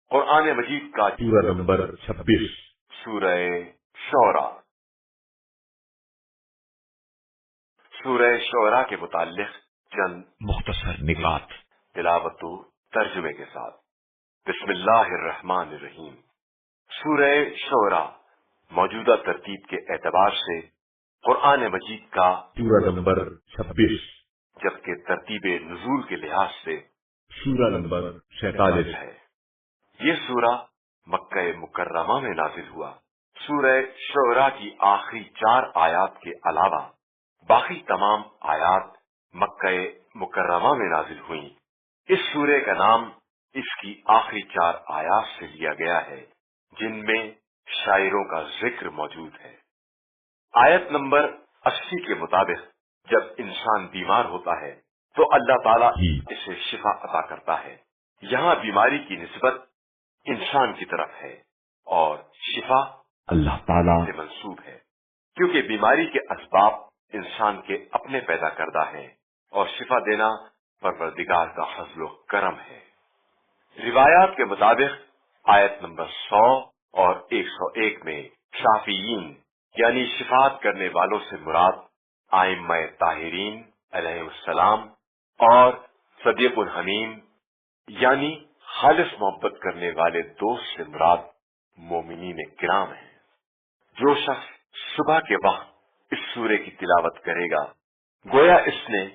قرآن مجید کا سورہ نمبر 26 سورہ شعراء۔ سورہ شعراء کے متعلق چند مختصر نکات تلاوت و ترجمے کے ساتھ۔ بسم اللہ الرحمن الرحیم۔ سورہ شعراء موجودہ ترتیب کے اعتبار سے قرآن مجید کا سورہ نمبر 26 جبکہ ترتیب نزول کے لحاظ سے سورہ نمبر 47 ہے۔ یہ سورہ مکہ مکرمہ میں نازل ہوا۔ سورہ شعراء کی آخری 4 آیات کے علاوہ باقی تمام آیات مکہ مکرمہ میں نازل ہوئیں۔ اس سورے کا نام اس کی آخری 4 آیات سے لیا گیا ہے جن میں شاعروں کا ذکر موجود ہے۔ آیت نمبر 80 کے مطابق جب انسان بیمار ہوتا ہے تو اللہ تعالیٰ اسے شفا عطا کرتا ہے۔ یہاں بیماری کی نسبت انسان کی طرف ہے اور شفا اللہ تعالیٰ سے منسوب ہے، کیونکہ بیماری کے اسباب انسان کے اپنے پیدا کردہ ہیں اور شفا دینا پروردگار کا فضل و کرم ہے۔ روایات کے مطابق آیت نمبر 100 اور 101 میں شافعین یعنی شفاعت کرنے والوں سے مراد ائمہ طاہرین علیہ السلام اور صدیق الحمیم یعنی خالص محبت کرنے والے دوست سے مراد مومنین کرام ہیں۔ جو شخص صبح کے وقت اس سورے کی تلاوت کرے گا گویا اس نے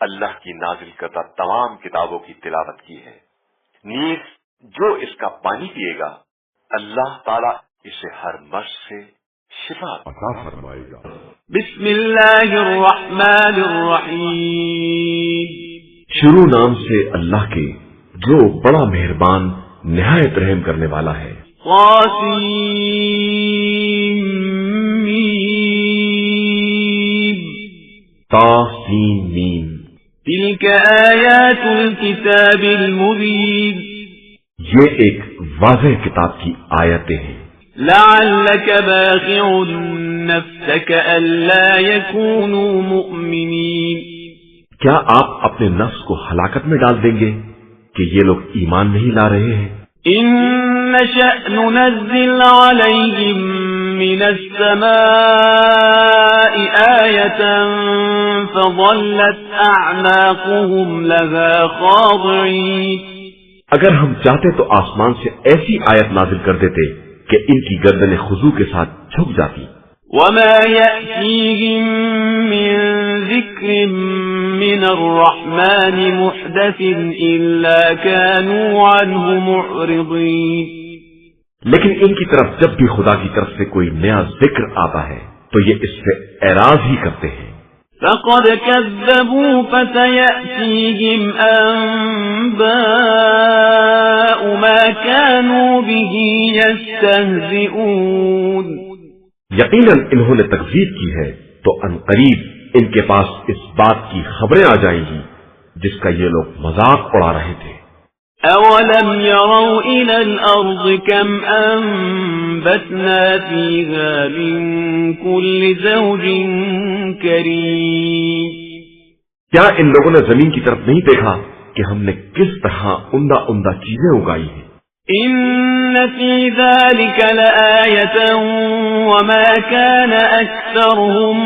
اللہ کی نازل کردہ تمام کتابوں کی تلاوت کی ہے۔ نیز جو اس کا پانی پیے گا اللہ تعالیٰ اسے ہر مرض سے شفا عطا فرمائے گا۔ بسم اللہ الرحمن الرحیم۔ شروع نام سے اللہ کے جو بڑا مہربان نہایت رحم کرنے والا ہے۔ طاسیم۔ طاسیم۔ تلک آیات الکتاب المبین۔ یہ ایک واضح کتاب کی آیتیں ہیں۔ لعلک باخع نفسک الا یکونوا مؤمنین۔ کیا آپ اپنے نفس کو ہلاکت میں ڈال دیں گے کہ یہ لوگ ایمان نہیں لا رہے ہیں؟ ان نشأ ننزل علیہم من السماء آیة فظلت اعناقهم لها خاضعین۔ اگر ہم چاہتے تو آسمان سے ایسی آیت نازل کر دیتے کہ ان کی گردنیں خضوع کے ساتھ جھک جاتی۔ وما يأتيهم من ذكر من الرحمن محدث إلا كانوا عنه معرضين۔ لیکن ان کی طرف جب بھی خدا کی طرف سے کوئی نیا ذکر آتا ہے تو یہ اس سے اعراض ہی کرتے ہیں۔ فقد كذبوا فسيأتيهم أنباء ما كانوا به يستهزئون۔ یقیناً انہوں نے تکذیب کی ہے تو عنقریب ان کے پاس اس بات کی خبریں آ جائیں گی جس کا یہ لوگ مذاق اڑا رہے تھے۔ أولم يروا إلى الأرض كم أنبتنا فيها من كل زوج كريم۔ کیا ان لوگوں نے زمین کی طرف نہیں دیکھا کہ ہم نے کس طرح عمدہ عمدہ چیزیں اگائی ہیں؟ إن في ذلك لآية وما كان أكثرهم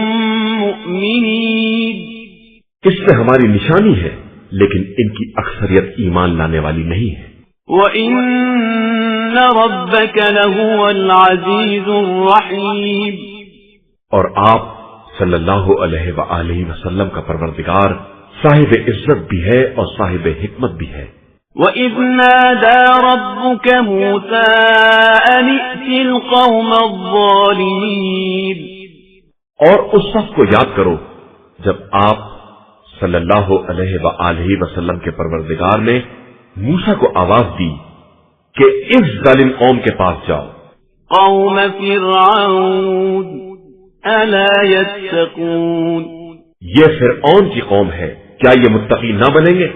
مؤمنين۔ اس سے ہماری نشانی ہے لیکن ان کی اکثریت ایمان لانے والی نہیں ہے۔ وَإِنَّ رَبَّكَ لَهُوَ الْعَزِيزُ الرَّحِيمُ۔ اور آپ صلی اللہ علیہ وآلہ وسلم کا پروردگار صاحب عزت بھی ہے اور صاحب حکمت بھی ہے۔ وَإِذْ نَادَى رَبُّكَ مُوسَىٰ أَنِ ائْتِ الْقَوْمَ الظَّالِمِينَ۔ اور اس وقت کو یاد کرو جب آپ صلی اللہ علیہ وآلہ وسلم کے پروردگار نے موسیٰ کو آواز دی کہ اس ظالم قوم کے پاس جاؤ۔ قوم فرعون الا يتقون۔ یہ فرعون کی قوم ہے، کیا یہ متقی نہ بنیں گے؟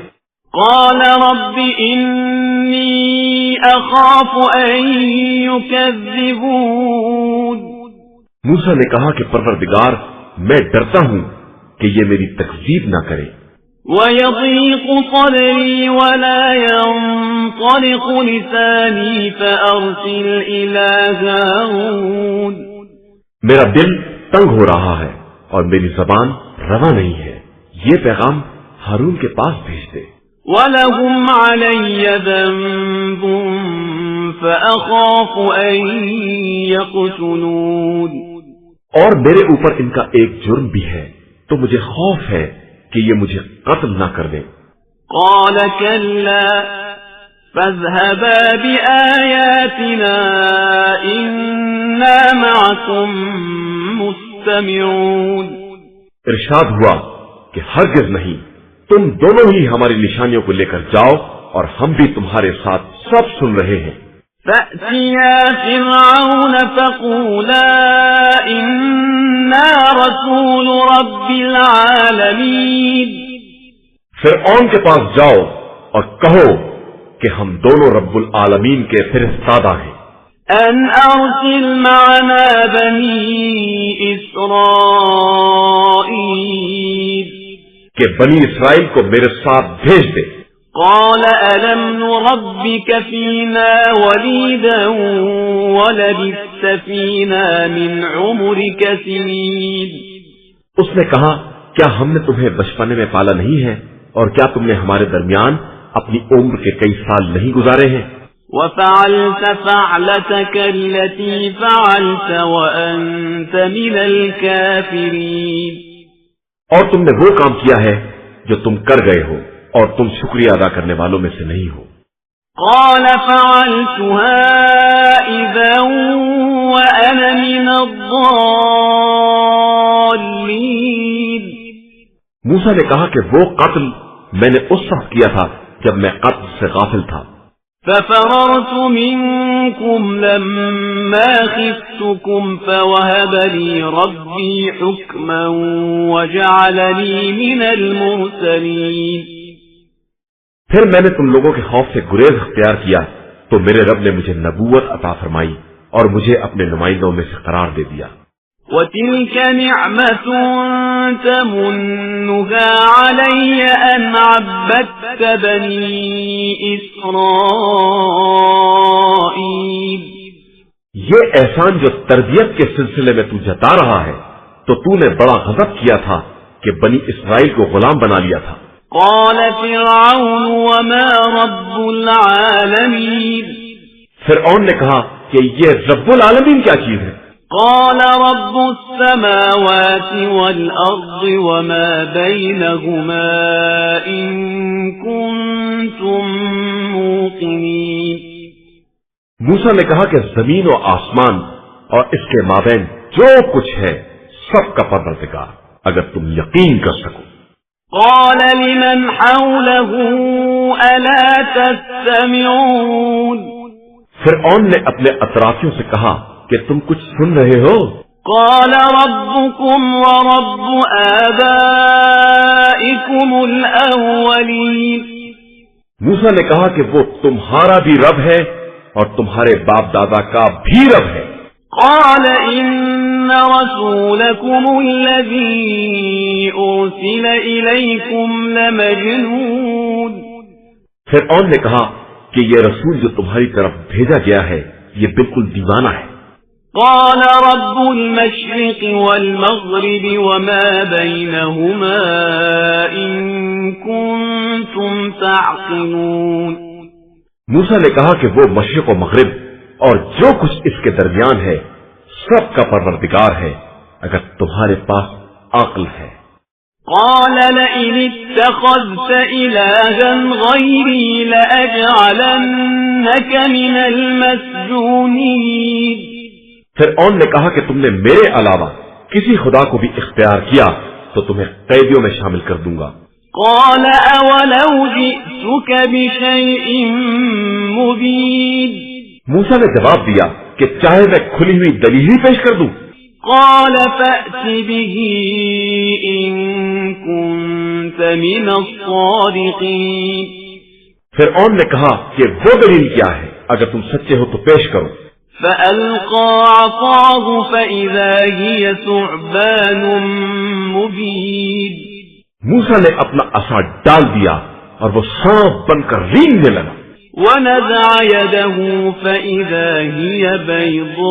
قال رب انی اخاف ان يكذبون۔ موسیٰ نے کہا کہ پروردگار میں ڈرتا ہوں کہ یہ میری تکذیب نہ کرے۔ وَيَضِيقُ صَدْرِي وَلَا يَنطَلِقُ لِسَانِي فَأَرْسِلْ إِلَى هَارُونَ میرا دل تنگ ہو رہا ہے اور میری زبان رواں نہیں ہے، یہ پیغام ہارون کے پاس بھیج دے۔ وَلَهُمْ عَلَيَّ ذَنبٌ فَأَخَافُ أَن يَقْتُلُونِ اور میرے اوپر ان کا ایک جرم بھی ہے تو مجھے خوف ہے کہ یہ مجھے قتل نہ کر دیں۔ قال كلا فاذهبا بآياتنا إنا معكم مستمعون ارشاد ہوا کہ ہرگز نہیں، تم دونوں ہی ہماری نشانیوں کو لے کر جاؤ اور ہم بھی تمہارے ساتھ سب سن رہے ہیں۔ فأتيا فرعون فقولا إنا رسول رب العالمين فرعون کے پاس جاؤ اور کہو کہ ہم دونوں رب العالمین کے فرستادہ ہیں، أن أرسل معنا بني إسرائيل کہ بنی اسرائیل کو میرے ساتھ بھیج دے۔ قال ألم نربك فينا وليدا ولبثت فينا من عمرك سنين اس نے کہا کیا ہم نے تمہیں بچپنے میں پالا نہیں ہے اور کیا تم نے ہمارے درمیان اپنی عمر کے کئی سال نہیں گزارے ہیں؟ وفعلت فعلتك التي فعلت وأنت من الكافرين اور تم نے وہ کام کیا ہے جو تم کر گئے ہو اور تم شکریہ ادا کرنے والوں میں سے نہیں ہو۔ قال فعلتها إذا وأنا من الضالين موسیٰ نے کہا کہ وہ قتل میں نے اس وقت کیا تھا جب میں قتل سے غافل تھا۔ ففررت منكم لما خفتكم فوهب لي ربي حكما وجعلني من المرسلين پھر میں نے تم لوگوں کے خوف سے گریز اختیار کیا تو میرے رب نے مجھے نبوت عطا فرمائی اور مجھے اپنے نمائندوں میں سے قرار دے دیا۔ وَتِلْكَ نِعْمَةٌ تَمُنُّهَا عَلَيَّ أَنْ عَبَّدتَّ بَنِي إِسْرَائِيلَ یہ احسان جو تربیت کے سلسلے میں تو جتا رہا ہے تو تو نے بڑا غضب کیا تھا کہ بنی اسرائیل کو غلام بنا لیا تھا۔ قال فرعون وما رب العالمین فرعون نے کہا کہ یہ رب العالمین کیا چیز ہے؟ قال رب السماوات والأرض وما بينهما إن كنتم موقنين موسیٰ نے کہا کہ زمین و آسمان اور اس کے مابین جو کچھ ہے سب کا پروردگار اگر تم یقین کر سکو۔ قال لمن حوله ألا تستمعون فرعون نے اپنے اطرافیوں سے کہا کہ تم کچھ سن رہے ہو؟ قال ربكم ورب آبائكم الأولين موسیٰ نے کہا کہ وہ تمہارا بھی رب ہے اور تمہارے باپ دادا کا بھی رب ہے۔ قال إن رسولكم الذي أرسل إليكم لمجنون فرعون نے کہا کہ یہ رسول جو تمہاری طرف بھیجا گیا ہے یہ بالکل دیوانہ ہے۔ قال رب المشرق والمغرب وما بينهما إن كنتم تعقلون موسیٰ نے کہا کہ وہ مشرق و مغرب اور جو کچھ اس کے درمیان ہے سب کا پروردگار ہے اگر تمہارے پاس عقل ہے۔ قال لئن اتخذت إلها غيري لأجعلنك من المسجونين فرعون نے کہا کہ تم نے میرے علاوہ کسی خدا کو بھی اختیار کیا تو تمہیں قیدیوں میں شامل کر دوں گا۔ قال أولو جئتك بشيء مبين موسیٰ نے جواب دیا کہ چاہے میں کھلی ہوئی دلیل ہی پیش کر دوں۔ قال فأت به إن كنت من الصادقين فرعون نے کہا کہ وہ دلیل کیا ہے اگر تم سچے ہو تو پیش کرو۔ فألقى عصاه فإذا هي ثعبان مبين موسیٰ نے اپنا عصا ڈال دیا اور وہ سانپ بن کر رینگنے لگا. ونزع يده فإذا هي بيضاء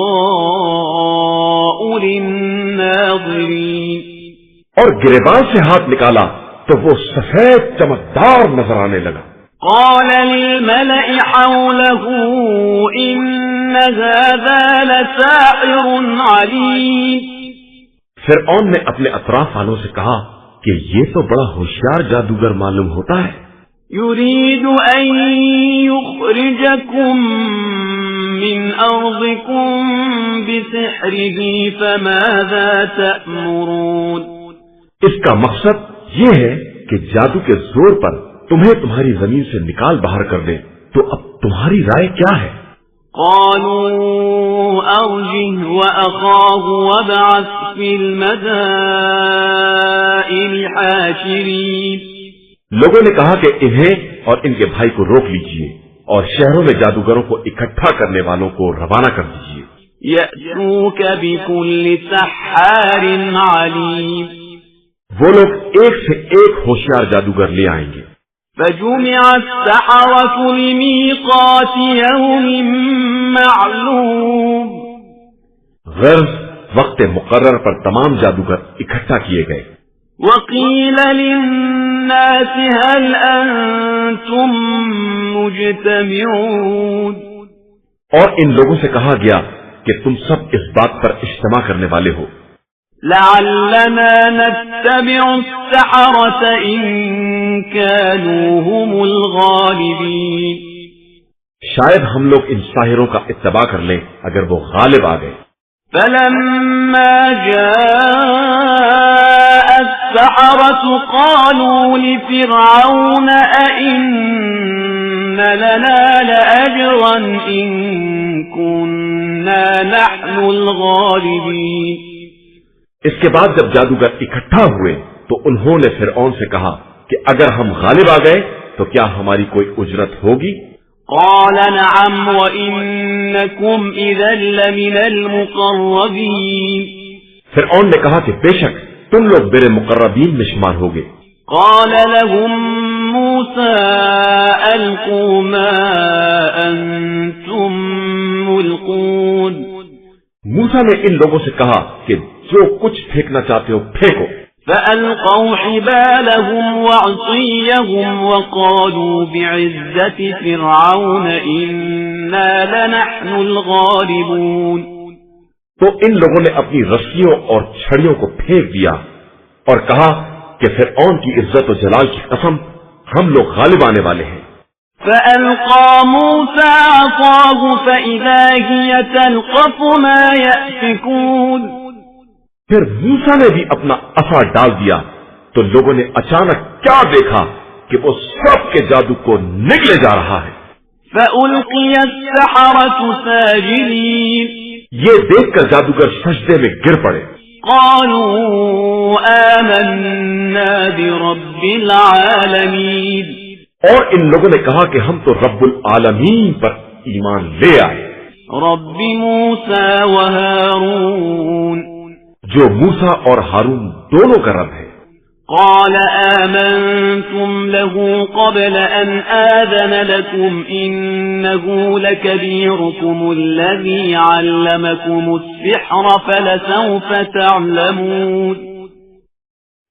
للناظرين. اور گریبان سے ہاتھ نکالا تو وہ سفید چمکدار نظر آنے لگا. قال للملأ حوله إن هذا لساحر عليم. فرعون نے اپنے اطراف والوں سے کہا کہ یہ تو بڑا ہوشیار جادوگر معلوم ہوتا ہے. يريد أن يخرجكم من أرضكم بسحره فماذا تأمرون. اس کا مقصد یہ ہے کہ جادو کے زور پر تمہیں تمہاری زمین سے نکال باہر کر دے، تو اب تمہاری رائے کیا ہے؟ قالوا أرجه وأخاه وابعث في المدائن حاشرين. لوگوں نے کہا کہ انہیں اور ان کے بھائی کو روک لیجئے اور شہروں میں جادوگروں کو اکٹھا کرنے والوں کو روانہ کر دیجئے. يأتوك بكل سحار عليم. وہ لوگ ایک سے ایک ہوشیار جادوگر لے آئیں گے. فجمع السحرة لميقات يوم معلوم. غرض وقت مقرر پر تمام جادوگر اکٹھا کیے گئے. وقيل للناس هل أنتم مجتمعون. اور ان لوگوں سے کہا گیا کہ تم سب اس بات پر اجتماع کرنے والے ہو. لعلنا نتبع السحرة إن كانوا هم الغالبين. شاید ہم لوگ ان ساحروں کا اتباع کر لیں اگر وہ غالب آ گئے. فلما جاء السحرة قالوا لفرعون أئن لنا لأجرا إن كنا نحن الغالبين. اس کے بعد جب جادوگر اکٹھا ہوئے تو انہوں نے فرعون سے کہا کہ اگر ہم غالب آ گئے تو کیا ہماری کوئی اجرت ہوگی؟ قال نعم وإنكم إذا لمن المقربين. فرعون نے کہا کہ بے شک تم لوگ میرے مقربین میں شمار ہوگے. قال لهم موسى ألقوا ما أنتم ملقون. موسیٰ نے ان لوگوں سے کہا کہ جو کچھ پھینکنا چاہتے ہو پھینکو. فألقوا حبالهم وعصيهم وقالوا بعزة فرعون إنا لنحن الغالبون. تو ان لوگوں نے اپنی رسیوں اور چھڑیوں کو پھینک دیا اور کہا کہ فرعون کی عزت و جلال کی قسم ہم لوگ غالب آنے والے ہیں. فألقى موسى عصاه فإذا هي تلقف ما يأفكون. پھر موسیٰ نے بھی اپنا عصا ڈال دیا تو لوگوں نے اچانک کیا دیکھا کہ وہ سب کے جادو کو نگلے جا رہا ہے. فألقي السحرة ساجدين. یہ دیکھ کر جادوگر سجدے میں گر پڑے. قالوا آمنا برب العالمين. اور ان لوگوں نے کہا کہ ہم تو رب العالمین پر ایمان لے آئے. رب موسى وهارون. جو موسیٰ اور ہارون دونوں کا رب ہے. قال آمنتم له قبل أن آذن لكم إنه لكبيركم الذي علمكم السحر فلسوف تعلمون.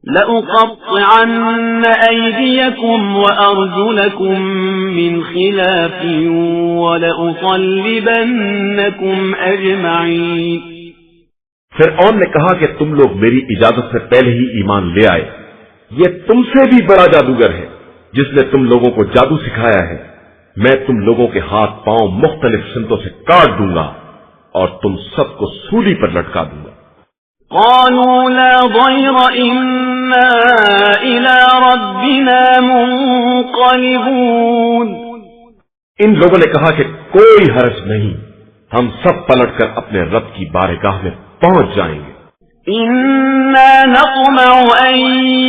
لأقطعن أيديكم وأرجلكم من خلاف ولأصلبنكم أجمعين. فرعون نے کہا کہ تم لوگ میری اجازت سے پہلے ہی ایمان لے آئے. یہ تم سے بھی بڑا جادوگر ہے جس نے تم لوگوں کو جادو سکھایا ہے. میں تم لوگوں کے ہاتھ پاؤں مختلف سمتوں سے کاٹ دوں گا اور تم سب کو سولی پر لٹکا دوں گا. قالوا لا ضير إنا إلى ربنا منقلبون. ان لوگوں نے کہا کہ کوئی حرج نہیں، ہم سب پلٹ کر اپنے رب کی بارگاہ میں پہنچ جائیں گے. إنا نطمع أن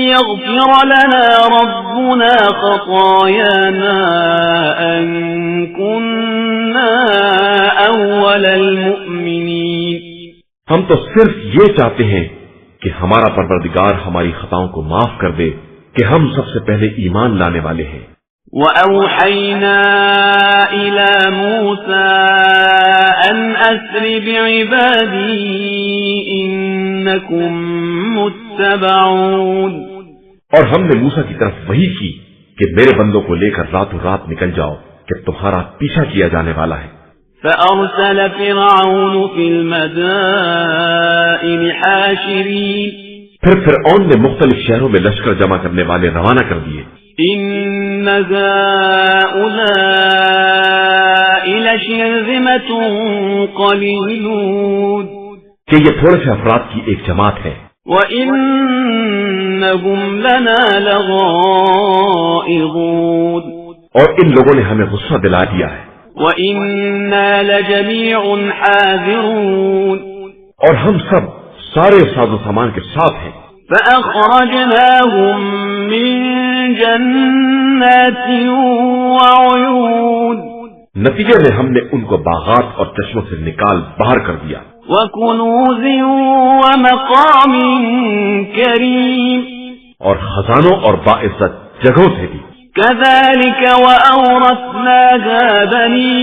يغفر لنا ربنا خطايانا أن كنا أول المؤمنين. ہم تو صرف یہ چاہتے ہیں کہ ہمارا پروردگار ہماری خطاؤں کو معاف کر دے کہ ہم سب سے پہلے ایمان لانے والے ہیں۔ وَأَوْحَيْنَا إِلَى مُوسَىٰ أَنْ أَسْرِ بِعِبَادِي إِنَّكُمْ مُتَّبَعُونَ، اور ہم نے موسیٰ کی طرف وحی کی کہ میرے بندوں کو لے کر راتوں رات نکل جاؤ کہ تمہارا پیچھا کیا جانے والا ہے۔ فَأَرْسَلَ فِرْعَوْنُ فِي الْمَدَائِنِ حَاشِرِينَ، پھر فرعون نے مختلف شہروں میں لشکر جمع کرنے والے روانہ کر دیے۔ إِنَّ هَٰؤُلَاءِ لَشِرْذِمَةٌ قَلِيلُونَ، کہ یہ تھوڑے سے افراد کی ایک جماعت ہے، وَإِنَّهُمْ لَنَا لَغَائِظُونَ، اور ان لوگوں نے ہمیں غصہ دلا دیا ہے، وَإِنَّا لَجَمِيعٌ حَاذِرُونَ، اور ہم سب سارے ساز و سامان کے ساتھ ہیں۔ فَأَخْرَجْنَاهُمْ مِنْ جَنَّاتٍ وَعُيُونٍ، نتیجے میں ہم نے ان کو باغات اور چشموں سے نکال باہر کر دیا، وَكُنُوزٍ وَمَقَامٍ كَرِيمٍ، اور خزانوں اور باعزت جگہوں سے بھی۔ كَذَلِكَ وَأَوْرَثْنَاهَا بَنِي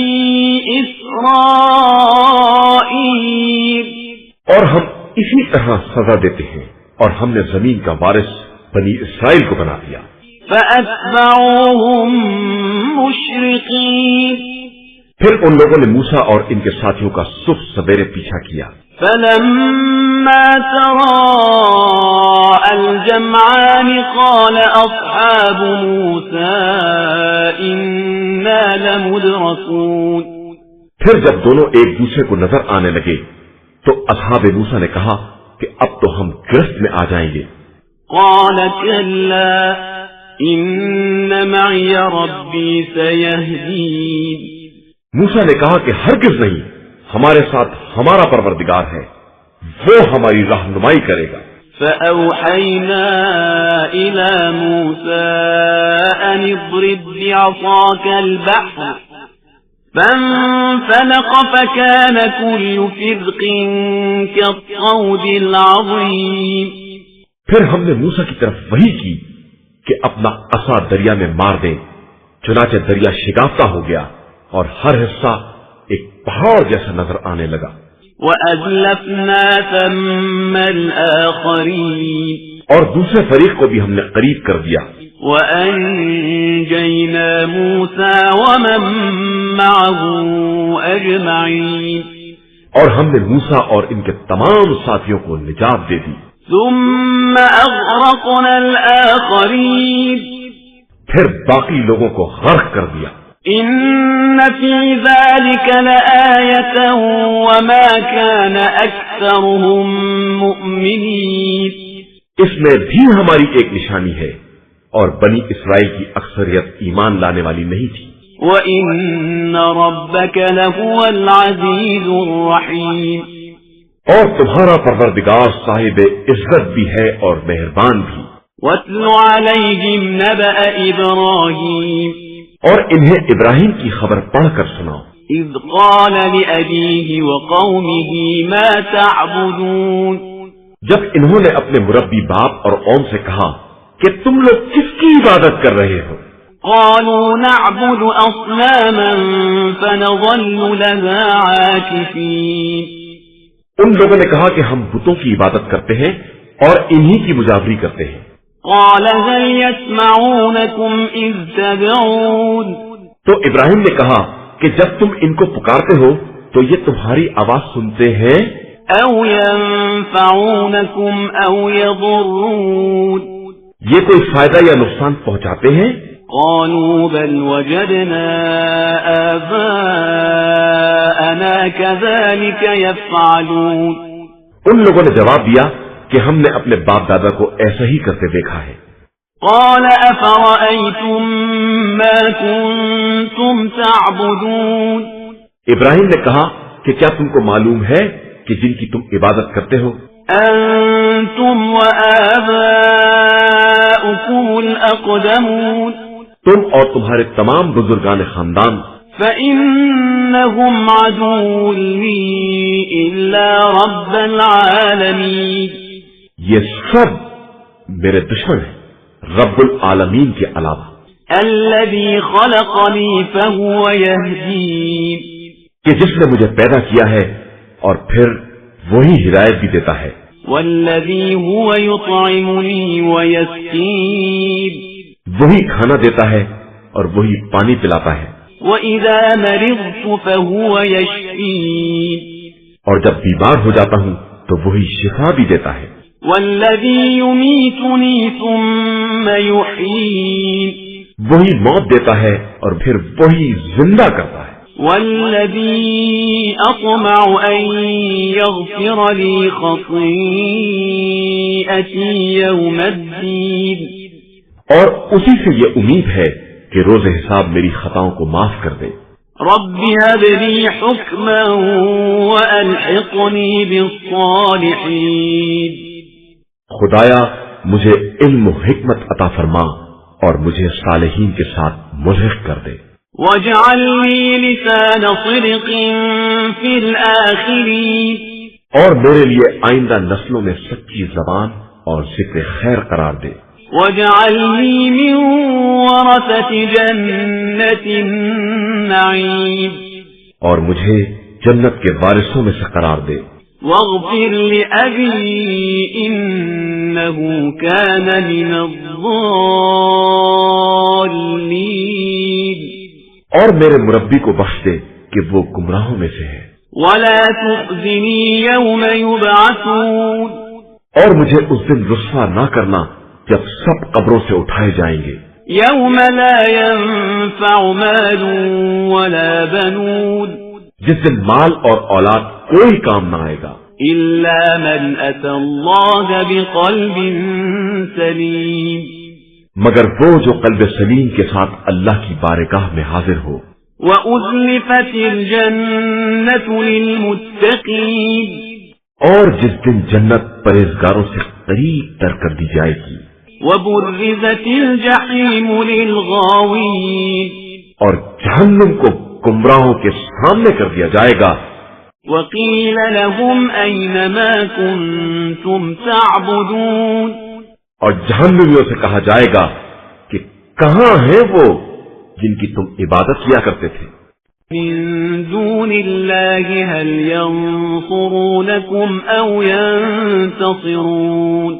إِسْرَائِيلَ، اور ہم اسی طرح سزا دیتے ہیں، اور ہم نے زمین کا وارث بنی اسرائیل کو بنا دیا۔ فَأَتْبَعُوهُمْ مُشْرِقِينَ، پھر ان لوگوں نے موسیٰ اور ان کے ساتھیوں کا صبح سویرے پیچھا کیا۔ فَلَمَّا تَرَاءَى الْجَمْعَانِ قَالَ أَصْحَابُ مُوسَىٰ إِنَّا لَمُدْرَكُونَ، پھر جب دونوں ایک دوسرے کو نظر آنے لگے تو اصحاب موسیٰ نے کہا کہ اب تو ہم گرفت میں آ جائیں گے۔ قَالَ كَلَّا إِنَّ مَعِيَ رَبِّي سَيَهْدِينِ، موسیٰ نے کہا کہ ہرگز نہیں، ہمارے ساتھ ہمارا پروردگار ہے، وہ ہماری رہنمائی کرے گا۔ فَأَوْحَيْنَا إِلَى مُوسَىٰ أَنِ اضْرِب بِّعَصَاكَ الْبَحْرَ فَانفَلَقَ فَكَانَ كُلُّ فِرْقٍ كَالطَّوْدِ الْعَظِيمِ، پھر ہم نے موسیٰ کی طرف وحی کی کہ اپنا عصا دریا میں مار دیں، چنانچہ دریا شگافتہ ہو گیا اور ہر حصہ ایک پہاڑ جیسا نظر آنے لگا۔ وَأَزْلَفْنَا ثَمَّ الْآخَرِينَ، اور دوسرے فریق کو بھی ہم نے قریب کر دیا۔ وَأَنجَيْنَا مُوسَىٰ وَمَن مَّعَهُ أَجْمَعِينَ، اور ہم نے موسیٰ اور ان کے تمام ساتھیوں کو نجات دے دی۔ ثُمَّ أَغْرَقْنَا الْآخَرِينَ، پھر باقی لوگوں کو غرق کر دیا۔ إِنَّ فِي ذَلِكَ لَآيَةً وَمَا كَانَ أَكْثَرُهُم مُؤْمِنِينَ، اس میں بھی ہماری ایک نشانی ہے، اور بنی اسرائیل کی اکثریت ایمان لانے والی نہیں تھی۔ وَإِنَّ رَبَّكَ لَهُوَ الْعَزِيزُ الرَّحِيمُ، اور تمہارا پروردگار صاحب عزت بھی ہے اور مہربان بھی۔ وَاتْلُ عَلَيْهِمْ نَبَأَ إِبْرَاهِيمَ، اور انہیں ابراہیم کی خبر پڑھ کر سناؤ۔ إِذْ قَالَ لِأَبِيهِ وَقَوْمِهِ مَا تَعْبُدُونَ، جب انہوں نے اپنے مربی باپ اور قوم سے کہا کہ تم لوگ کس کی عبادت کر رہے ہو؟ قَالُوا نَعْبُدُ أَصْنَامًا فَنَظَلُّ لَهَا عَاكِفِينَ، ان لوگوں نے کہا کہ ہم بتوں کی عبادت کرتے ہیں اور انہی کی مجابری کرتے ہیں۔ قَالَ هَلْ يَسْمَعُونَكُمْ إِذْ تَدْعُونَ، تو ابراہیم نے کہا کہ جب تم ان کو پکارتے ہو تو یہ تمہاری آواز سنتے ہیں؟ أَوْ يَنفَعُونَكُمْ أَوْ يَضُرُّونَ، یہ کوئی فائدہ یا نقصان پہنچاتے ہیں؟ قَالُوا بَلْ وَجَدْنَا آبَاءَنَا كَذَلِكَ يَفْعَلُونَ، ان لوگوں نے جواب دیا کہ ہم نے اپنے باپ دادا کو ایسا ہی کرتے دیکھا ہے۔ قَالَ أَفَرَأَيْتُم مَّا كُنتُمْ تَعْبُدُونَ، ابراہیم نے کہا کہ کیا تم کو معلوم ہے کہ جن کی تم عبادت کرتے ہو؟ أَنتُمْ وَآبَاؤُكُمُ الْأَقْدَمُونَ، تم اور تمہارے تمام بزرگان خاندان۔ فَإِنَّهُمْ عَدُوٌّ لِّي إِلَّا رَبَّ الْعَالَمِينَ، یہ سب میرے دشمن ہیں، رب العالمین کے علاوہ، الذي خلقني فهو يهدين، کہ جس نے مجھے پیدا کیا ہے اور پھر وہی ہدایت بھی دیتا ہے، والذي هو يطعمني ويسقين، وہی کھانا دیتا ہے اور وہی پانی پلاتا ہے، وإذا مرضت فهو يشفين، اور جب بیمار ہو جاتا ہوں تو وہی شفا بھی دیتا ہے، والذي يميتني ثم يحيين، وہی موت دیتا ہے اور پھر وہی زندہ کرتا ہے، والذي أطمع أن يغفر لي خطيئتي يوم الدين، اور اسی سے یہ امید ہے کہ روز حساب میری خطاؤں کو معاف کر دے۔ رب هب لي حكما وألحقني بالصالحين، خدایا مجھے علم و حکمت عطا فرما اور مجھے صالحین کے ساتھ ملحق کر دے، واجعل لي لسان صدق في الآخرين، اور میرے لیے آئندہ نسلوں میں سچی زبان اور ذکر خیر قرار دے، واجعلني من ورثة جنة النعيم، اور مجھے جنت کے وارثوں میں سے قرار دے، واغفر لأبي إنه كان من الضالين، اور میرے مربی کو بخش دے کہ وہ گمراہوں میں سے ہے، ولا تخزني يوم يبعثون، اور مجھے اس دن رسوا نہ کرنا جب سب قبروں سے اٹھائے جائیں گے، يوم لا ينفع مال ولا بنون، جس دن مال اور اولاد کوئی کام نہ آئے گا، إلا من أتى الله بقلب سليم، مگر وہ جو قلب سلیم کے ساتھ اللہ کی بارگاہ میں حاضر ہو، وأزلفت الجنة للمتقين، اور جس دن جنت پرہیزگاروں سے قریب تر کر دی جائے گی، وبرزت الجحيم للغاوين، اور جہنم کو گمراہوں کے سامنے کر دیا جائے گا، وقيل لهم أين ما كنتم تعبدون، اور جہنمیوں سے کہا جائے گا کہ کہاں ہیں وہ جن کی تم عبادت کیا کرتے تھے، من دون الله هل ينصرونكم أو ينتصرون،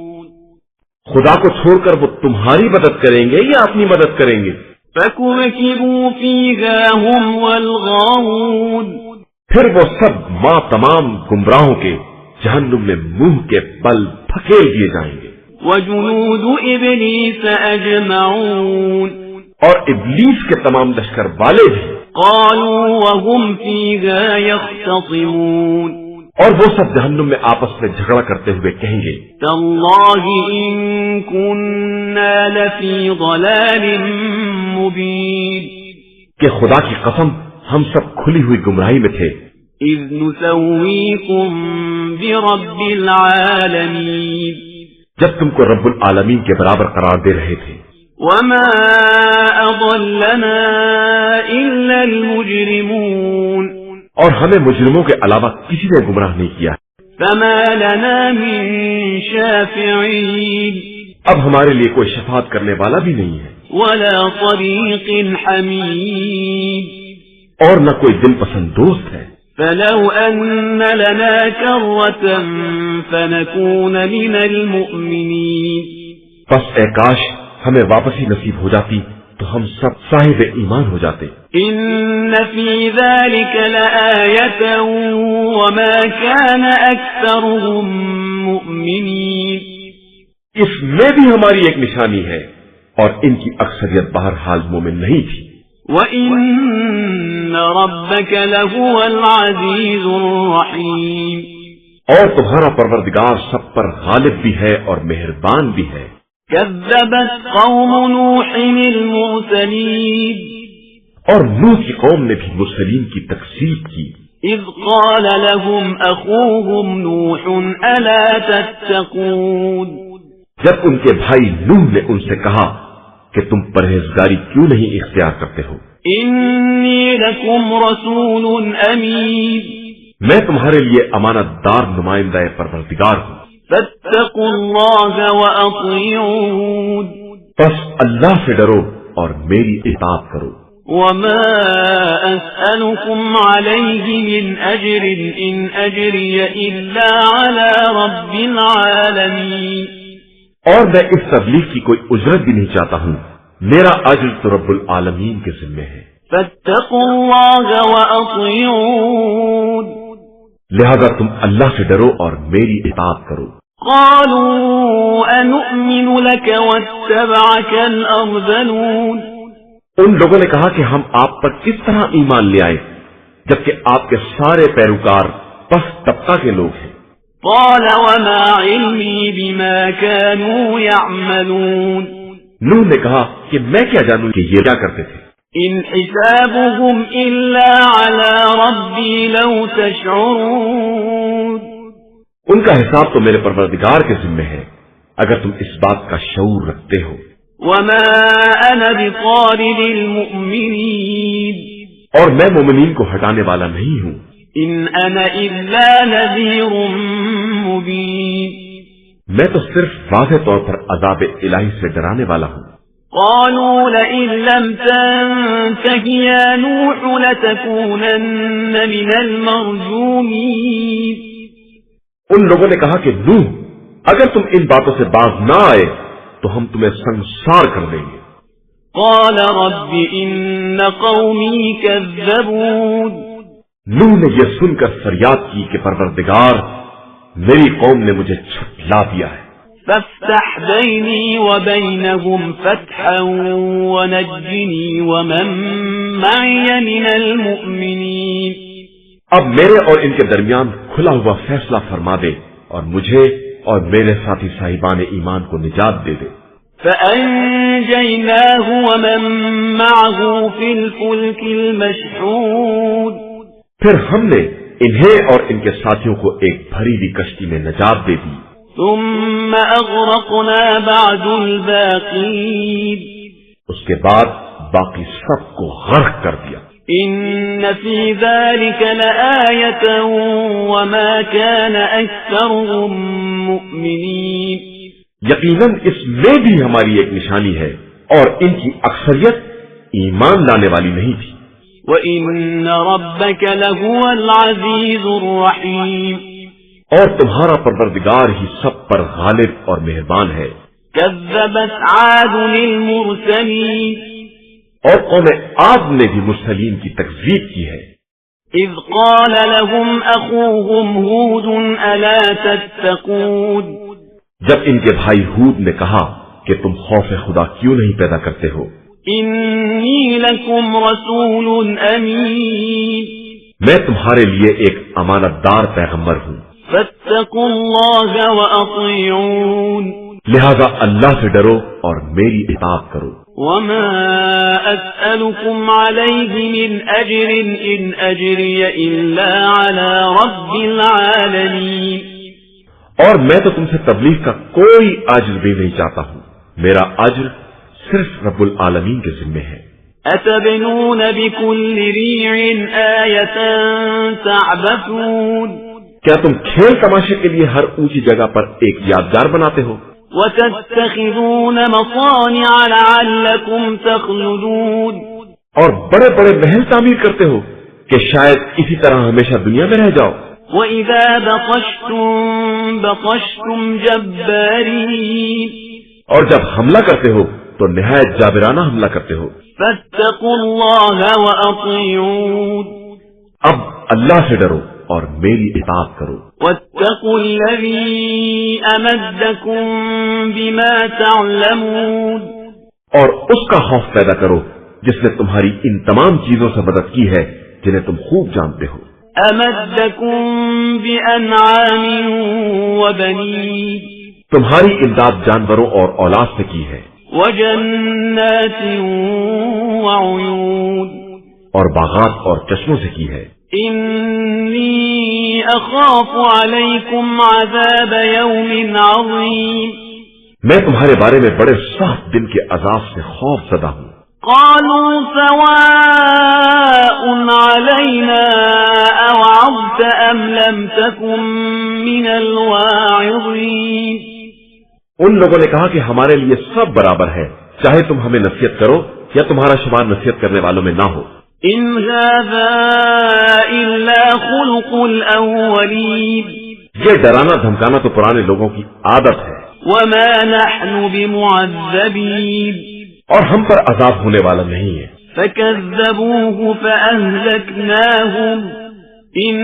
خدا کو چھوڑ کر وہ تمہاری مدد کریں گے یا اپنی مدد کریں گے، فكبكبوا فيها هم والغاوون، پھر وہ سب ماں تمام گمراہوں کے جہنم میں منہ کے بل پھکیل دیے جائیں گے، وجنود إبليس أجمعون، اور ابلیس کے تمام لشکر والے بھی، قالوا وهم فيها يختصمون، اور وہ سب جہنم میں آپس میں جھگڑا کرتے ہوئے کہیں گے، تالله إن كنا لفي ضلال مبين، کہ خدا کی قسم ہم سب کھلی ہوئی گمراہی میں تھے، إذ نسويكم برب العالمين، جب تم کو رب العالمین کے برابر قرار دے رہے تھے، وما أضلنا إلا المجرمون، اور ہمیں مجرموں کے علاوہ کسی نے گمراہ نہیں کیا، فما لنا من شافعين، اب ہمارے لیے کوئی شفاعت کرنے والا بھی نہیں ہے، ولا صديق حميم، اور نہ کوئی دل پسند دوست ہے، فلو أن لنا كرة فنكون من المؤمنين، بس اے کاش ہمیں واپسی نصیب ہو جاتی تو ہم سب صاحب ایمان ہو جاتے، إن في ذلك لآية وما كان أكثرهم مؤمنين، اس میں بھی ہماری ایک نشانی ہے اور ان کی اکثریت بہرحال مومن نہیں تھی، وَإِنَّ رَبَّكَ لَهُوَ الْعَزِيزُ الرَّحِيمُ، اور تمہارا پروردگار سب پر غالب بھی ہے اور مہربان بھی ہے، كذبت قوم نوح المرسلين، اور نوح کی قوم نے بھی مرسلین کی تکذیب کی، إذ قال لهم أخوهم نوح ألا تتقون، جب ان کے بھائی نوح نے ان سے کہا کہ تم پرہیزگاری کیوں نہیں اختیار کرتے ہو، إني لكم رسول أمين، میں تمہارے لیے امانت دار نمائندہ پروردگار ہوں، فاتقوا الله وأطيعون، بس اللہ سے ڈرو اور میری اطاعت کرو. وما أسألكم عليه من أجر إن أجري إلا على رب العالمين. اور میں اس تبلیغ کی کوئی اجرت بھی نہیں چاہتا ہوں، میرا اجر تو رب العالمین کے ذمہ ہے. فاتقوا الله وأطيعون. لہذا تم اللہ سے ڈرو اور میری اطاعت کرو. قالوا أنؤمن لك واتبعك الأرذلون. ان لوگوں نے کہا کہ ہم آپ پر کس طرح ایمان لے آئے جبکہ آپ کے سارے پیروکار پست طبقہ کے لوگ ہیں. قال وما علمي بما كانوا يعملون. نوح نے کہا کہ میں کیا جانوں کہ یہ کیا کرتے تھے. ان حسابهم الا على ربي لو تشعرون. ان کا حساب تو میرے پروردگار کے ذمہ ہے اگر تم اس بات کا شعور رکھتے ہو. وما انا بطارد المؤمنين. اور میں مومنین کو ہٹانے والا نہیں ہوں. ان انا الا نذير مبين. میں تو صرف واضح طور پر عذاب الہی سے ڈرانے والا ہوں. قالوا لئن لم تنته يا نوح لتكونن من المرجومين. ان لوگوں نے کہا کہ نوح اگر تم ان باتوں سے باز نہ آئے تو ہم تمہیں سنسار کر دیں گے. قال رب ان قومي كذبون. نوح نے یہ سن کر فریاد کی کہ پروردگار میری قوم نے مجھے جھٹلا دیا ہے. فافتح بيني وبينهم فتحا ونجني ومن معي من المؤمنين. اب میرے اور ان کے درمیان کھلا ہوا فیصلہ فرما دے اور مجھے اور میرے ساتھی صاحبان ایمان کو نجات دے دے. فأنجيناه ومن معه في الفلك المشحون. پھر ہم نے انہیں اور ان کے ساتھیوں کو ایک بھری ہوئی کشتی میں نجات دے دی. ثم أغرقنا بعد الباقين. اس کے بعد باقی سب کو غرق کر دیا. إن في ذلك لآية وما كان أكثرهم مؤمنين. یقیناً اس میں بھی ہماری ایک نشانی ہے اور ان کی اکثریت ایمان لانے والی نہیں تھی. وَإِنَّ رَبَّكَ لَهُوَ الْعَزِيزُ الرَّحِيمُ. اور تمہارا پروردگار ہی سب پر غالب اور مہربان ہے. كذبت عاد المرسلين. اور قوم عاد نے بھی مرسلین کی تکذیب کی ہے. إذ قال لهم أخوهم هود ألا تتقون. جب ان کے بھائی ہود نے کہا کہ تم خوف خدا کیوں نہیں پیدا کرتے ہو. إني لكم رسول أمين. میں تمہارے لیے ایک امانت دار پیغمبر ہوں. فاتقوا الله وأطيعون. لہذا اللہ سے ڈرو اور میری اطاعت کرو. وما أسألكم عليه من أجر إن أجري إلا على رب العالمين. اور میں تو تم سے تبلیغ کا کوئی اجر بھی نہیں چاہتا ہوں، میرا اجر صرف رب العالمین کے ذمہ ہے. أتبنون بكل ريع آية تعبثون. کیا تم کھیل تماشے کے لیے ہر اونچی جگہ پر ایک یادگار بناتے ہو؟ وتتخذون مصانع لعلكم تخلدون. اور بڑے بڑے محل تعمیر کرتے ہو کہ شاید اسی طرح ہمیشہ دنیا میں رہ جاؤ. وإذا بطشتم بطشتم جبارين. اور جب حملہ کرتے ہو تو نہایت جابرانہ حملہ کرتے ہو. فاتقوا الله وأطيعون. اب اللہ سے ڈرو اور میری اطاعت کرو. واتقوا الذي أمدكم بما تعلمون. اور اس کا خوف پیدا کرو جس نے تمہاری ان تمام چیزوں سے مدد کی ہے جنہیں تم خوب جانتے ہو. أمدكم بأنعام وبنين. تمہاری امداد جانوروں اور اولاد سے کی ہے. وجنات وعيون. اور باغات اور چشموں سے کی ہے. إني أخاف عليكم عذاب يوم عظيم. میں تمہارے بارے میں بڑے سخت دن کے عذاب سے خوف زدہ ہوں. قالوا سواء علينا أوعظت أم لم تكن من الواعظين. ان لوگوں نے کہا کہ ہمارے لیے سب برابر ہے، چاہے تم ہمیں نصیحت کرو یا تمہارا شمار نصیحت کرنے والوں میں نہ ہو۔ إن هذا إلا خلق الأولين یہ ڈرانا دھمکانا تو پرانے لوگوں کی عادت ہے، وما نحن بمعذبين اور ہم پر عذاب ہونے والا نہیں ہے۔ فكذبوه فأهلكناهم إن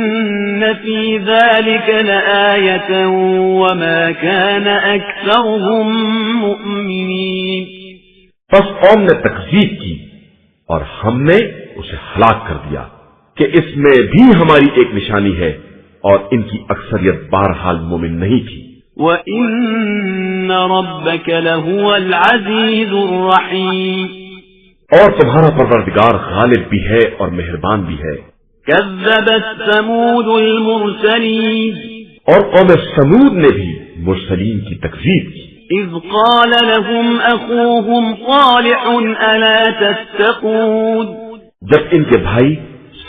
في ذلك لآية وما كان أكثرهم مؤمنين۔ بس قوم نے تکذیب کی اور ہم نے اسے ہلاک کر دیا کہ اس میں بھی ہماری ایک نشانی ہے، اور ان کی اکثریت بہرحال مومن نہیں تھی۔ وَإِنَّ رَبَّكَ لَهُوَ الْعَزِيزُ الرَّحِيمُ، اور تمہارا پروردگار غالب بھی ہے اور مہربان بھی ہے۔ كَذَّبَتْ ثَمُودُ الْمُرْسَلِينَ، اور قوم سمود نے بھی مرسلین کی تکذیب کی۔ إِذْ قَالَ لَهُمْ أَخُوهُمْ صَالِحٌ أَلَا تَتَّقُونَ، جب ان کے بھائی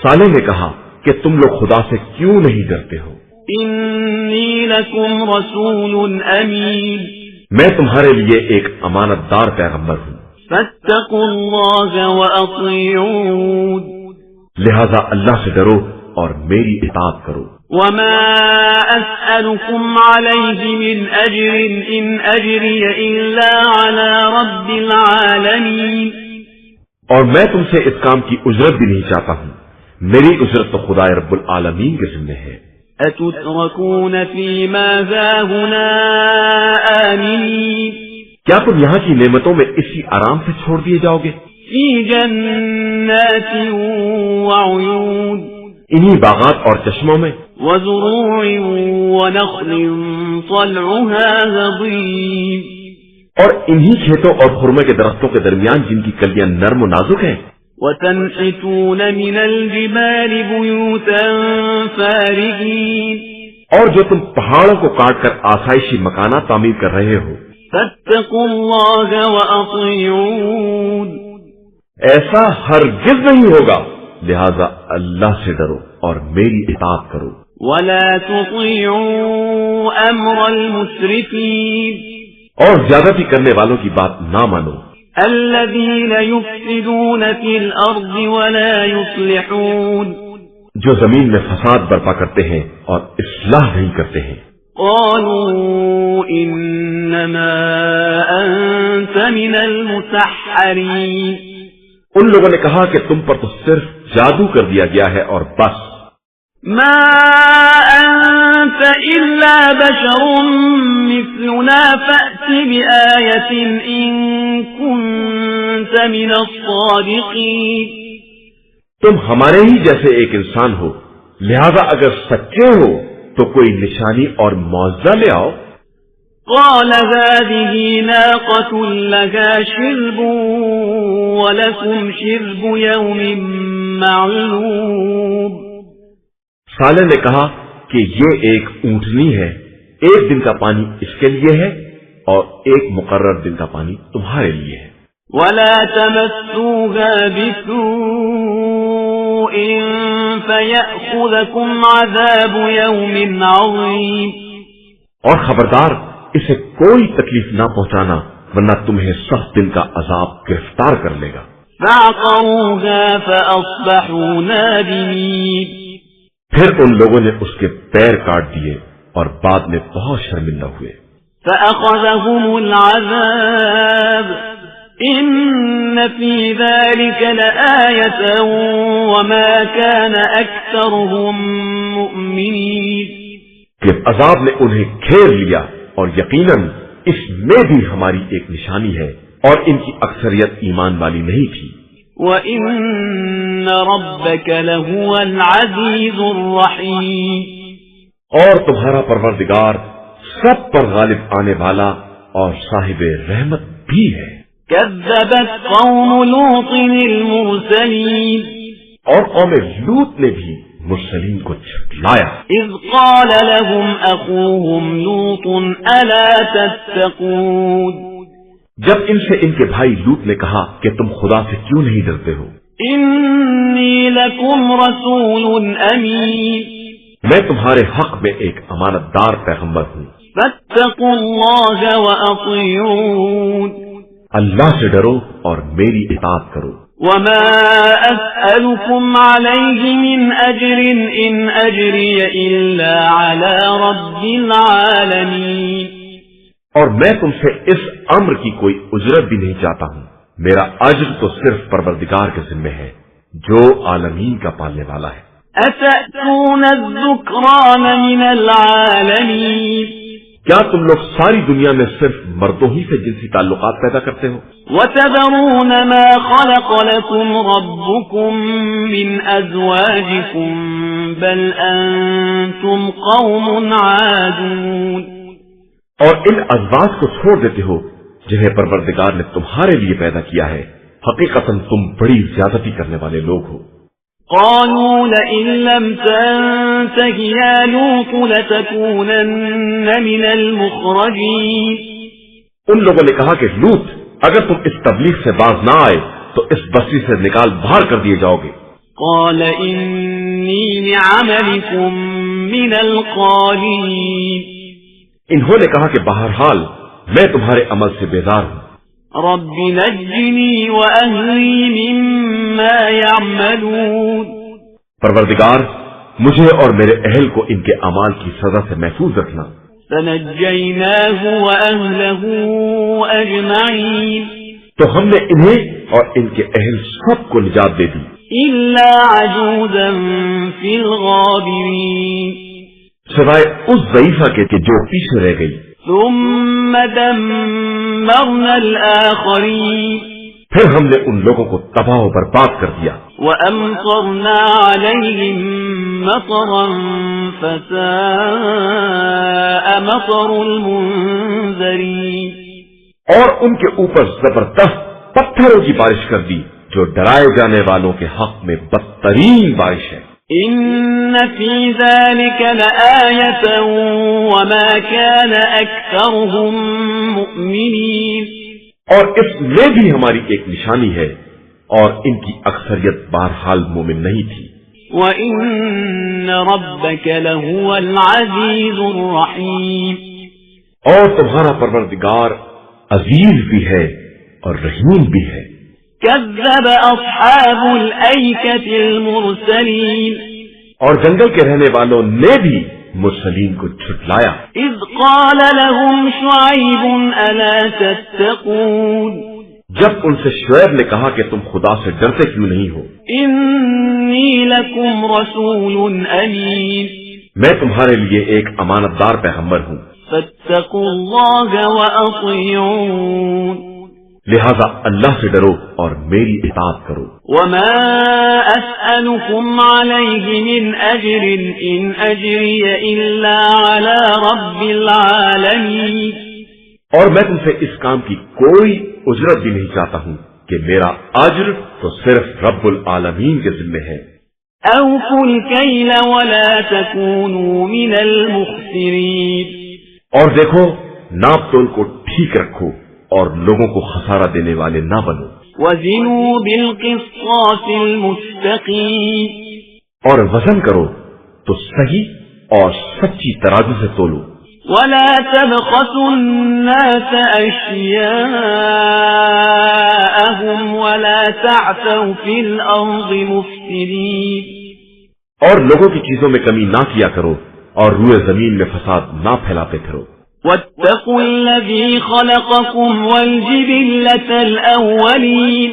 صالح نے کہا کہ تم لوگ خدا سے کیوں نہیں ڈرتے ہو؟ إِنِّي لَكُمْ رَسُولٌ أَمِينٌ، میں تمہارے لیے ایک امانت دار پیغمبر ہوں، فَاتَّقُوا اللَّهَ وَأَطِيعُونِ، لہذا اللہ سے ڈرو اور میری اطاعت کرو۔ وَمَا أَسْأَلُكُمْ عَلَيْهِ مِنْ أَجْرٍ إِنْ أَجْرِيَ إِلَّا عَلَى رَبِّ الْعَالَمِينَ، اور میں تم سے اس کام کی اجرت بھی نہیں چاہتا ہوں، میری اجرت تو خدا رب العالمین کے ذمہ ہے۔ أَتُتْرَكُونَ فِي مَا هَاهُنَا آمِنِينَ، کیا تم یہاں کی نعمتوں میں اسی آرام سے چھوڑ دیے جاؤ گے؟ فِي جَنَّاتٍ وَعُيُونٍ، انہی باغات اور چشموں میں، وَزُرُوعٍ وَنَخْلٍ طَلْعُهَا هَضِيمٌ، اور انہی کھیتوں اور خرمے کے درختوں کے درمیان جن کی کلیاں نرم و نازک ہیں۔ وَتَنْحِتُونَ مِنَ الْجِبَالِ بُيُوتًا فَارِهِينَ، اور جو تم پہاڑوں کو کاٹ کر آسائشی مکانات تعمیر کر رہے ہو۔ فَاتَّقُوا اللَّهَ وَأَطِيعُونِ، ایسا ہرگز نہیں ہوگا، لہذا اللہ سے ڈرو اور میری اطاعت کرو۔ وَلَا تُطِيعُوا أَمْرَ الْمُسْرِفِينَ، اور زیادتی کرنے والوں کی بات نہ مانو، الَّذِينَ يُفْسِدُونَ فِي الْأَرْضِ وَلَا يُصْلِحُونَ، جو زمین میں فساد برپا کرتے ہیں اور اصلاح نہیں کرتے ہیں۔ قالوا إنما أنت من المسحرين، ان لوگوں نے کہا کہ تم پر تو صرف جادو کر دیا گیا ہے اور بس۔ ما أنت إلا بشر مثلنا فأت بآية إن كنت من الصادقين، تم ہمارے ہی جیسے ایک انسان ہو، لہذا اگر سچے ہو تو کوئی نشانی اور معجزہ لے آؤ۔ قال هذه ناقة لها شرب ولكم شرب يوم معلوم، صالح نے کہا کہ یہ ایک اونٹنی ہے، ایک دن کا پانی اس کے لیے ہے اور ایک مقرر دن کا پانی تمہارے لیے ہے۔ ولا تمسوها بسوء فيأخذكم عذاب يوم عظيم، اور خبردار اسے کوئی تکلیف نہ پہنچانا ورنہ تمہیں سخت دن کا عذاب گرفتار کر لے گا۔ فعقروها فأصبحوا نادمين، پھر ان لوگوں نے اس کے پیر کاٹ دیے اور بعد میں بہت شرمندہ ہوئے۔ فأخذهم العذاب إن في ذلك لآية وما كان أكثرهم مؤمنين، کہ عذاب نے انہیں گھیر لیا اور یقیناً اس میں بھی ہماری ایک نشانی ہے اور ان کی اکثریت ایمان والی نہیں تھی۔ وَإِنَّ رَبَّكَ لَهُوَ الْعَزِيزُ الرَّحِيمُ، اور تمہارا پروردگار سب پر غالب آنے والا اور صاحب رحمت بھی ہے۔ كَذَّبَتْ قَوْمُ لُوطٍ الْمُرْسَلِينَ، اور قوم لوط نے بھی مرسلین کو جھٹلایا۔ إِذْ قَالَ لَهُمْ أَخُوهُمْ لُوطٌ أَلَا تَتَّقُونَ، جب ان سے ان کے بھائی لوط نے کہا کہ تم خدا سے کیوں نہیں ڈرتے ہو؟ إِنِّي لَكُمْ رَسُولٌ أَمِينٌ، میں تمہارے حق میں ایک امانت دار پیغمبر ہوں۔ فاتقوا الله وأطيعون اللہ سے ڈرو اور میری اطاعت کرو. وما أسألكم عليه من أجر إن أجري إلا على رب العالمين. اور میں تم سے اس امر کی کوئی اجرت بھی نہیں چاہتا ہوں. میرا اجر تو صرف پروردگار کے ذمہ ہے جو عالمین کا پالنے والا ہے. أتأتون الذكران من العالمين. کیا تم لوگ ساری دنیا میں صرف مردوں ہی سے جنسی تعلقات پیدا کرتے ہو؟ وتذرون ما خلق لكم ربكم من أزواجكم بل أنتم قوم عادون. اور ان ازواج کو چھوڑ دیتے ہو جنہیں پروردگار نے تمہارے لیے پیدا کیا ہے. حقیقتاً تم بڑی زیادتی کرنے والے لوگ ہو. قالوا لئن لم تنته يا لوط لتكونن من المخرجين. ان لوگوں نے کہا کہ لوط اگر تم اس تبلیغ سے باز نہ آئے تو اس بستی سے نکال باہر کر دیے جاؤ گے. قال إني لعملكم من القالين. انہوں نے کہا کہ بہرحال میں تمہارے عمل سے بیزار ہوں. رب نجني وأهلي مما يعملون. پروردگار مجھے اور میرے اہل کو ان کے اعمال کی سزا سے محفوظ رکھنا. فنجيناه وأهله أجمعين. تو ہم نے انہیں اور ان کے اہل سب کو نجات دے دی إلا عجوزا في الغابرين. سوائے اس ضعیفہ کے کہ جو پیچھے رہ گئی. ثم دمرنا الآخرين. پھر ہم نے ان لوگوں کو تباہ و برباد کر دیا. وأمطرنا عليهم مطرا فساء مطر المنذرين. اور ان کے اوپر زبردست پتھروں کی بارش کر دی جو ڈرائے جانے والوں کے حق میں بدترین بارش ہے. إن في ذلك لآية وما كان أكثرهم مؤمنين. اور اس میں بھی ہماری ایک نشانی ہے اور ان کی اکثریت بہرحال مومن نہیں تھی. وَإِنَّ رَبَّكَ لَهُوَ الْعَزِيزُ الرَّحِيمُ. اور تمہارا پروردگار عزیز بھی ہے اور رحیم بھی ہے. كذب أصحاب الأيكة المرسلين. اور جنگل کے رہنے والوں نے بھی مرسلین کو جھٹلایا. إذ قال لهم شعيب ألا تتقون. جب ان سے شعیب نے کہا کہ تم خدا سے ڈرتے کیوں نہیں ہو. إني لكم رسول أمين. میں تمہارے لیے ایک امانت دار پیغمبر ہوں. فاتقوا الله وأطيعون. لہذا اللہ سے ڈرو اور میری اطاعت کرو. وما أسألكم عليه من أجر إن أجري إلا على رب العالمين. اور میں تم سے اس کام کی کوئی اجرت بھی نہیں چاہتا ہوں کہ میرا اجر تو صرف رب العالمین کے ذمہ ہے. أوفوا الكيل ولا تكونوا من المخسرين. اور دیکھو ناپ تول کو ٹھیک رکھو اور لوگوں کو خسارہ دینے والے نہ بنو. وزنوا بالقسطاس المستقيم. اور وزن کرو تو صحیح اور سچی ترازو سے تولو. ولا تبخسوا الناس أشياءهم ولا تعثوا في الأرض مفسدين. اور لوگوں کی چیزوں میں کمی نہ کیا کرو اور روئے زمین میں فساد نہ پھیلاتے پھرو. واتقوا الذي خلقكم والجبلة الأولين.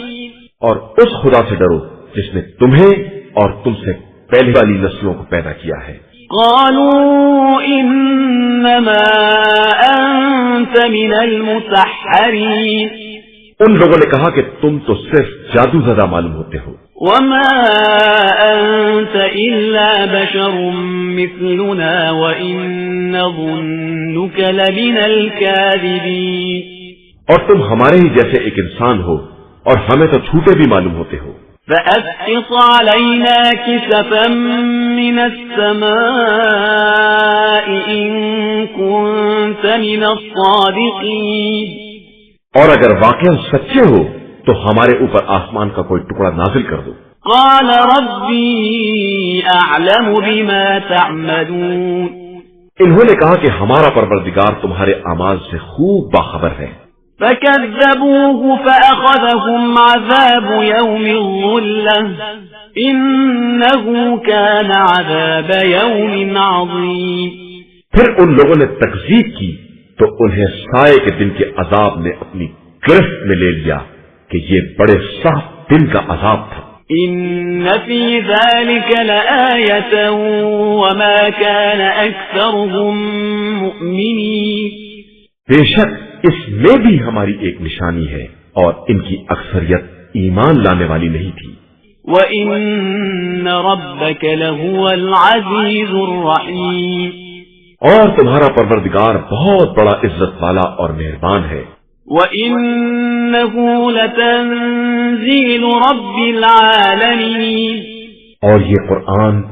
اور اس خدا سے ڈرو جس نے تمہیں اور تم سے پہلے والی نسلوں کو پیدا کیا ہے. قالوا إنما أنت من المسحرين. ان لوگوں نے کہا کہ تم تو صرف جادو زدہ معلوم ہوتے ہو. وما أنت إلا بشر مثلنا وإن نظنك لمن الكاذبين. اور تم ہمارے ہی جیسے ایک انسان ہو اور ہمیں تو جھوٹے بھی معلوم ہوتے ہو. فأسقط علينا كسفا من السماء إن كنت من الصادقين. اور اگر واقعا سچے ہو تو ہمارے اوپر آسمان کا کوئی ٹکڑا نازل کر دو. قال ربي أعلم بما تعملون. انہوں نے کہا کہ ہمارا پروردگار تمہارے اعمال سے خوب باخبر ہے، فكذبوه فأخذهم عذاب يوم الظلة إنه كان عذاب يوم عظيم۔ پھر ان لوگوں نے تکذیب کی تو انہیں سائے کے دن کے عذاب نے اپنی گرفت میں لے لیا کہ یہ بڑے سخت دن کا عذاب تھا۔ إن في ذلك لآية وما كان أكثرهم مؤمنين۔ بے شک اس میں بھی ہماری ایک نشانی ہے اور ان کی اکثریت ایمان لانے والی نہیں تھی۔ وَإِنَّ رَبَّكَ لَهُوَ الْعَزِيزُ الرَّحِيمُ۔ اور تمہارا پروردگار بہت بڑا عزت والا اور مہربان ہے۔ وَإِنَّهُ لَتَنزِيلُ رَبِّ الْعَالَمِينَ۔ اور یہ قرآن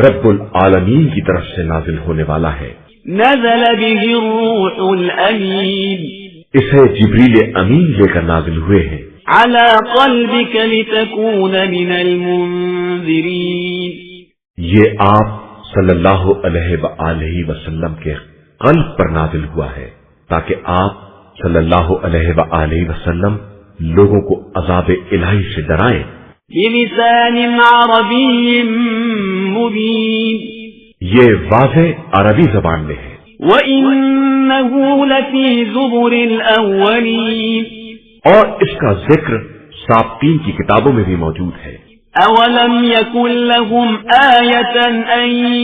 رب العالمین کی طرف سے نازل ہونے والا ہے۔ نزل به الروح الأمين۔ اسے جبریل امین لے کر نازل ہوئے ہیں۔ على قلبك لتكون من المنذرين۔ یہ آپ صلی اللہ علیہ وآلہ وسلم کے قلب پر نازل ہوا ہے تاکہ آپ صلی اللہ علیہ وآلہ وسلم لوگوں کو عذاب الہی سے ڈرائیں۔ بلسان عربی مبین۔ یہ واضح عربی زبان میں ہے۔ وَإِنَّهُ لَفِي زُبُرِ الْأَوَّلِينَ۔ اور اس کا ذکر سابقین کی کتابوں میں بھی موجود ہے۔ أَوَلَمْ يَكُنْ لَهُمْ آيَةً أَنْ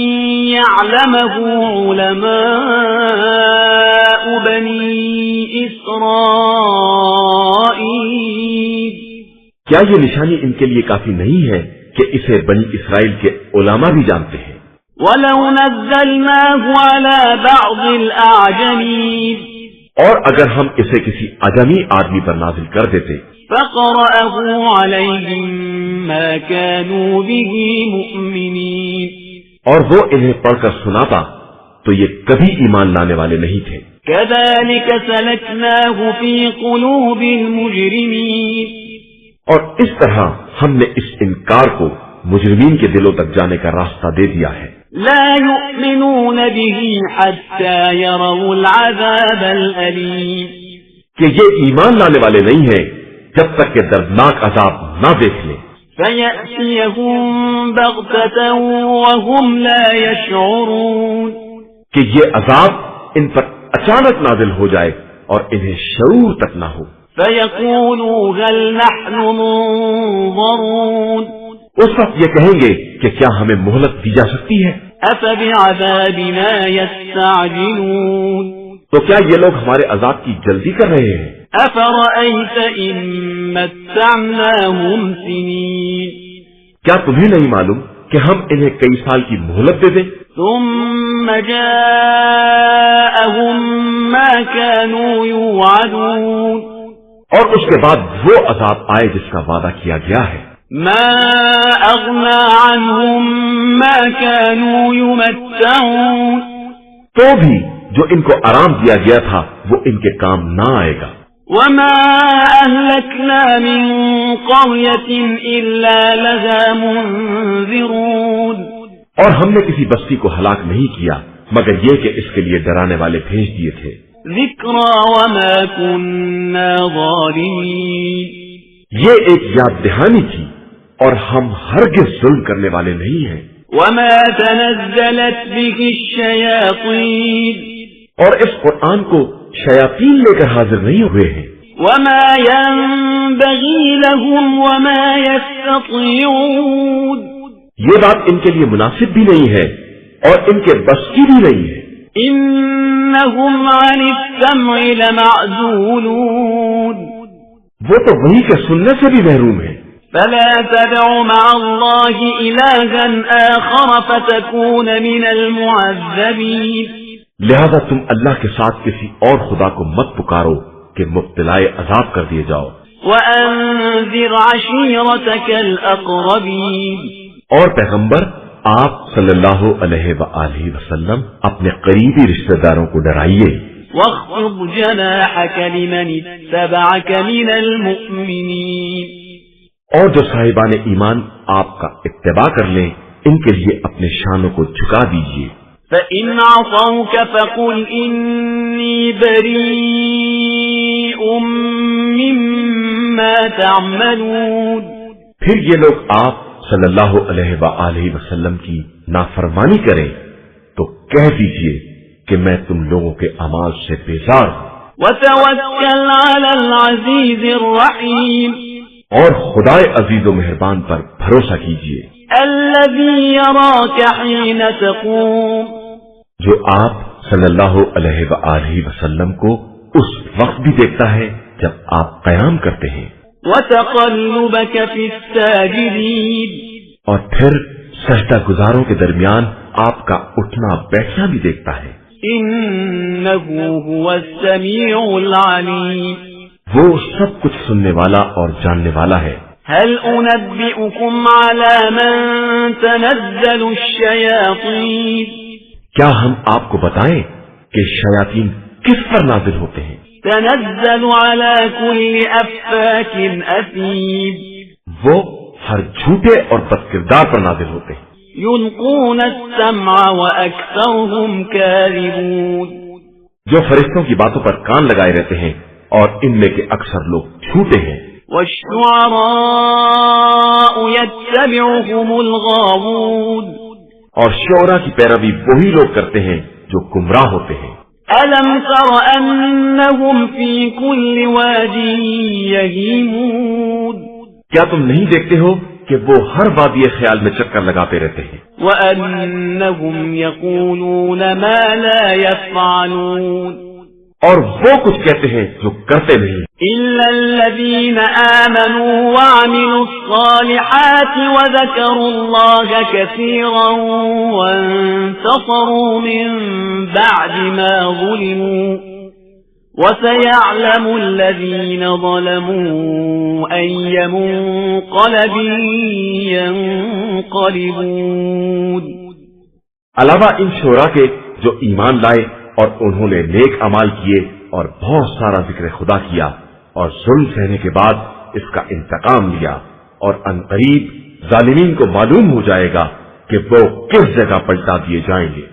يَعْلَمَهُ عُلَمَاءُ بَنِي إِسْرَائِيلَ۔ کیا یہ نشانی ان کے لیے کافی نہیں ہے کہ اسے بنی اسرائیل کے علماء بھی جانتے ہیں؟ وَلَوْ نَزَّلْنَاهُ عَلَى بَعْضِ الْأَعْجَمِينَ۔ اور اگر ہم اسے کسی اجمی آدمی پر نازل کر دیتے فَقَرَأَهُ عَلَيْهِمْ مَا كَانُوا بِهِ مُؤْمِنِينَ۔ اور وہ انہیں پڑھ کر سناتا تو یہ کبھی ایمان لانے والے نہیں تھے۔ كَذَلِكَ سَلَكْنَاهُ فِي قُلُوبِ الْمُجْرِمِينَ۔ اور اس طرح ہم نے اس انکار کو مجرمین کے دلوں تک جانے کا راستہ دے دیا ہے۔ لا يؤمنون به حتى يروا العذاب الأليم۔ کہ یہ ایمان لانے والے نہیں ہیں جب تک کہ دردناک عذاب نہ دیکھ لیں۔ فيأتيهم بغتة وهم لا يشعرون۔ کہ یہ عذاب ان پر اچانک نازل ہو جائے اور انہیں شعور تک نہ ہو۔ فيقولوا هل نحن منظرون۔ اس وقت یہ کہیں گے کہ کیا ہمیں مہلت دی جا سکتی ہے؟ أفبعذابنا يستعجلون۔ تو کیا یہ لوگ ہمارے عذاب کی جلدی کر رہے ہیں؟ أفرأيت إن متعناهم سنين۔ کیا تمہیں نہیں معلوم کہ ہم انہیں کئی سال کی مہلت دے دیں؟ ثم جاءهم ما كانوا يوعدون۔ اور اس کے بعد وہ عذاب آئے جس کا وعدہ کیا گیا ہے۔ ما أغنى عنهم ما كانوا يمتعون۔ تو بھی جو ان کو آرام دیا گیا تھا وہ ان کے کام نہ آئے گا۔ وما أهلكنا من قرية إلا لها منذرون۔ اور ہم نے کسی بستی کو ہلاک نہیں کیا مگر یہ کہ اس کے لیے ڈرانے والے بھیج دیے تھے۔ ذكرى وما كنا ظالمين۔ یہ ایک یاد دہانی تھی اور ہم ہرگز ظلم کرنے والے نہیں ہیں۔ وما تنزلت به الشياطين۔ اور اس قرآن کو شیاطین لے کر حاضر نہیں ہوئے ہیں۔ وما ينبغي لهم وما يستطيعون۔ یہ بات ان کے لیے مناسب بھی نہیں ہے اور ان کے بس کی بھی نہیں ہے۔ إنهم عن السمع لمعزولون۔ وہ تو وہی کے سننے سے بھی محروم ہیں۔ فلا تدع مع الله إلها آخر فتكون من المعذبين۔ لہذا تم اللہ کے ساتھ کسی اور خدا کو مت پکارو کہ مبتلا عذاب کر دیے جاؤ۔ وأنذر عشيرتك الأقربين۔ اور پیغمبر آپ صلی اللہ علیہ وآلہ وسلم اپنے قریبی رشتہ داروں کو ڈرائیے۔ واخفض جناحك لمن اتبعك من المؤمنين۔ اور جو صاحبان ایمان آپ کا اتباع کر لیں ان کے لیے اپنے شانوں کو جھکا دیجیے۔ فإن عصوك فقل إني بريء مما تعملون. پھر یہ لوگ آپ صلی اللہ علیہ وآلہ وسلم کی نافرمانی کریں تو کہہ دیجئے کہ میں تم لوگوں کے اعمال سے بیزار ہوں. وتوکل علی العزیز الرحیم. اور خدائے عزیز و مہربان پر بھروسہ کیجئے الذی یراک حین تقوم. جو آپ صلی اللہ علیہ وآلہ وسلم کو اس وقت بھی دیکھتا ہے جب آپ قیام کرتے ہیں. وتقلبک فی الساجدین. اور پھر سجدہ گزاروں کے درمیان آپ کا اٹھنا بیٹھنا بھی دیکھتا ہے. انہ هو السمیع العلیم. وہ سب کچھ سننے والا اور جاننے والا ہے. هل انبئکم علی من تنزل الشیاطین. کیا ہم آپ کو بتائیں کہ شیاطین کس پر نازل ہوتے ہیں؟ تنزل على كل افاک اثیم. وہ ہر جھوٹے اور بد کردار پر نازل ہوتے ہیں. يلقون السمع واکثرهم کاذبون. جو فرشتوں کی باتوں پر کان لگائے رہتے ہیں اور ان میں کے اکثر لوگ جھوٹے ہیں. والشعراء يتبعهم الغاوون. اور شعراء کی پیروی وہی لوگ کرتے ہیں جو گمراہ ہوتے ہیں. ألم تر أنهم في كل واد يهيمون. کیا تم نہیں دیکھتے ہو کہ وہ ہر وادی خیال میں چکر لگاتے رہتے ہیں. وأنهم يقولون ما لا يفعلون. اور وہ کچھ کہتے ہیں جو کرتے نہیں. إلا الذين آمنوا وعملوا الصالحات وذكروا الله كثيرا وانتصروا من بعد ما ظلموا وسيعلم الذين ظلموا أي منقلب ينقلبون. علاوہ ان شعراء کے جو ایمان لائے اور انہوں نے نیک اعمال کیے اور بہت سارا ذکر خدا کیا اور ظلم سہنے کے بعد اس کا انتقام لیا، اور عنقریب ظالمین کو معلوم ہو جائے گا کہ وہ کس جگہ پلٹا دیے جائیں گے.